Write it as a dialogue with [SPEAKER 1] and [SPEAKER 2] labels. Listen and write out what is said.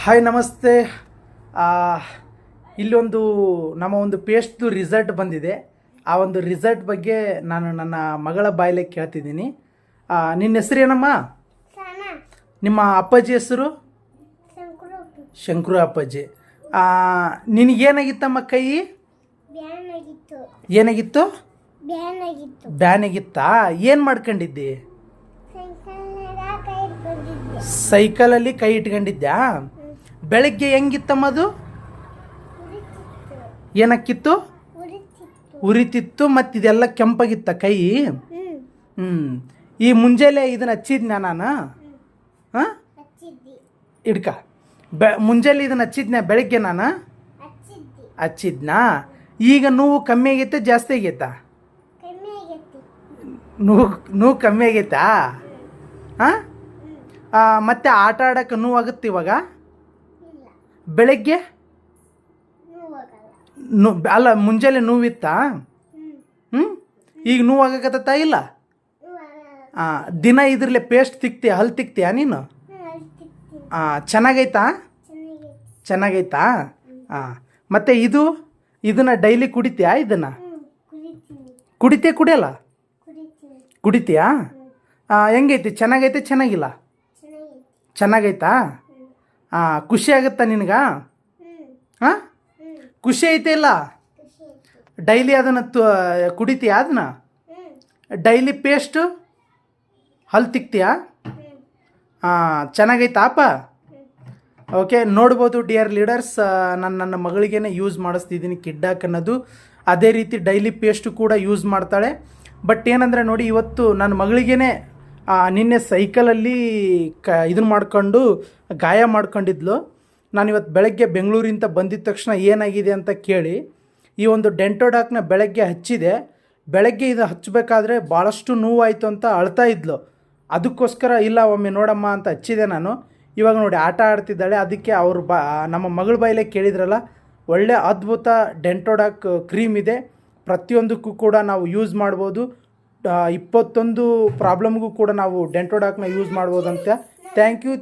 [SPEAKER 1] Hi ನಮಸ್ತೆ. ಆ, ಇಲ್ಲೊಂದು ನಮ್ಮ ಒಂದು ಪೇಸ್ಟ್ದು ರಿಸಲ್ಟ್ ಬಂದಿದೆ. ಆ ಒಂದು ರಿಸಲ್ಟ್ ಬಗ್ಗೆ ನಾನು ನನ್ನ ಮಗಳ ಬಾಯಲ್ಲೇ ಕೇಳ್ತಿದ್ದೀನಿ. ನಿನ್ನ ಹೆಸರು ಏನಮ್ಮ? ನಿಮ್ಮ ಅಪ್ಪಾಜಿ ಹೆಸರು? ಶಂಕರು ಅಪ್ಪಾಜಿ. ನಿನಗೇನಾಗಿತ್ತಮ್ಮ ಕೈ? ಏನಾಗಿತ್ತು? ಬ್ಯಾನಾಗಿತ್ತಾ? ಏನು ಮಾಡ್ಕೊಂಡಿದ್ದಿ? ಸೈಕಲಲ್ಲಿ ಕೈ ಇಟ್ಕೊಂಡಿದ್ದ್ಯಾ? ಬೆಳಗ್ಗೆ ಹೆಂಗಿತ್ತಮ್ಮ ಅದು? ಏನಕ್ಕಿತ್ತು? ಉರಿತಿತ್ತು. ಮತ್ತು ಇದೆಲ್ಲ ಕೆಂಪಾಗಿತ್ತ ಕೈ? ಈ ಮುಂಜಾನೆ ಇದನ್ನು ಹಚ್ಚಿದ್ನ ನಾನು? ಹಾಂ, ಇಡ್ಕ. ಮುಂಜಾನೆ ಇದನ್ನು ಹಚ್ಚಿದ್ನ ಬೆಳಗ್ಗೆ ನಾನು ಹಚ್ಚಿದ್ನಾ? ಈಗ ನೋವು ಕಮ್ಮಿ ಆಗೈತೆ ಜಾಸ್ತಿ ಆಗೈತಾ? ನೋವು ಕಮ್ಮಿ ಆಗೈತಾ? ಹಾಂ, ಮತ್ತೆ ಆಟ ಆಡೋಕೆ ನೋವಾಗುತ್ತೆ ಇವಾಗ? ಬೆಳಗ್ಗೆ ಅಲ್ಲ, ಮುಂಜಾನೆ ನೋವಿತ್ತಾ? ಈಗ ನೋವಾಗಕತ್ತ ಇಲ್ಲ? ದಿನ ಇದ್ರಲ್ಲೇ ಪೇಸ್ಟ್ ತಿಕ್ತೀಯ, ಹಲ್ ತಿಕ್ತೀಯ ನೀನು? ಚೆನ್ನಾಗೈತಾ? ಚೆನ್ನಾಗೈತಾ? ಮತ್ತು ಇದನ್ನು ಡೈಲಿ ಕುಡಿತೀಯಾ? ಇದನ್ನು ಕುಡಿಯಲ್ಲ? ಕುಡಿತೀಯಾ? ಹೆಂಗೈತಿ? ಚೆನ್ನಾಗೈತೆ ಚೆನ್ನಾಗಿಲ್ಲ? ಚೆನ್ನಾಗೈತಾ? ಖುಷಿ ಆಗುತ್ತಾ ನಿನಗೆ? ಹಾಂ, ಖುಷಿ ಐತೆ ಇಲ್ಲ? ಡೈಲಿ ಅದನ್ನು ಕುಡಿತೀಯಾ? ಅದನ್ನು ಡೈಲಿ ಪೇಸ್ಟು ಹಲ್ ತಿಕ್ತೀಯಾ? ಚೆನ್ನಾಗೈತಾಪ? ಓಕೆ, ನೋಡ್ಬೋದು ಡಿಯರ್ ಲೀಡರ್ಸ್, ನನ್ನ ಮಗಳಿಗೇನೆ ಯೂಸ್ ಮಾಡಿಸ್ತಿದ್ದೀನಿ ಕಿಡ್ಡಾಕ್ ಅನ್ನೋದು. ಅದೇ ರೀತಿ ಡೈಲಿ ಪೇಸ್ಟು ಕೂಡ ಯೂಸ್ ಮಾಡ್ತಾಳೆ. ಬಟ್ ಏನಂದರೆ ನೋಡಿ, ಇವತ್ತು ನನ್ನ ಮಗಳಿಗೇನೆ ನಿನ್ನೆ ಸೈಕಲಲ್ಲಿ ಇದನ್ನು ಮಾಡ್ಕೊಂಡು ಗಾಯ ಮಾಡ್ಕೊಂಡಿದ್ಲು. ನಾನಿವತ್ತು ಬೆಳಗ್ಗೆ ಬೆಂಗಳೂರಿಂದ ಬಂದಿದ್ದ ತಕ್ಷಣ ಏನಾಗಿದೆ ಅಂತ ಕೇಳಿ ಈ ಒಂದು ಡೆಂಟೋಡಾಕ್ನ ಬೆಳಗ್ಗೆ ಹಚ್ಚಿದೆ. ಬೆಳಗ್ಗೆ ಇದು ಹಚ್ಚಬೇಕಾದ್ರೆ ಭಾಳಷ್ಟು ನೋವಾಯಿತು ಅಂತ ಅಳ್ತಾ ಇದ್ಲು. ಅದಕ್ಕೋಸ್ಕರ ಇಲ್ಲ ಒಮ್ಮೆ ನೋಡಮ್ಮ ಅಂತ ಹಚ್ಚಿದೆ ನಾನು. ಇವಾಗ ನೋಡಿ ಆಟ ಆಡ್ತಿದ್ದಾಳೆ. ಅದಕ್ಕೆ ಅವರು ನಮ್ಮ ಮಗಳ ಬಾಯಲ್ಲೇ ಕೇಳಿದ್ರಲ್ಲ, ಒಳ್ಳೆ ಅದ್ಭುತ ಡೆಂಟೋಡಾಕ್ ಕ್ರೀಮ್ ಇದೆ. ಪ್ರತಿಯೊಂದಕ್ಕೂ ಕೂಡ ನಾವು ಯೂಸ್ ಮಾಡ್ಬೋದು. 21 ಪ್ರಾಬ್ಲಮ್ಗೂ ಕೂಡ ನಾವು ಡೆಂಟೋಡಾಕ್ನ ಯೂಸ್ ಮಾಡ್ಬೋದಂತೆ. Thank you.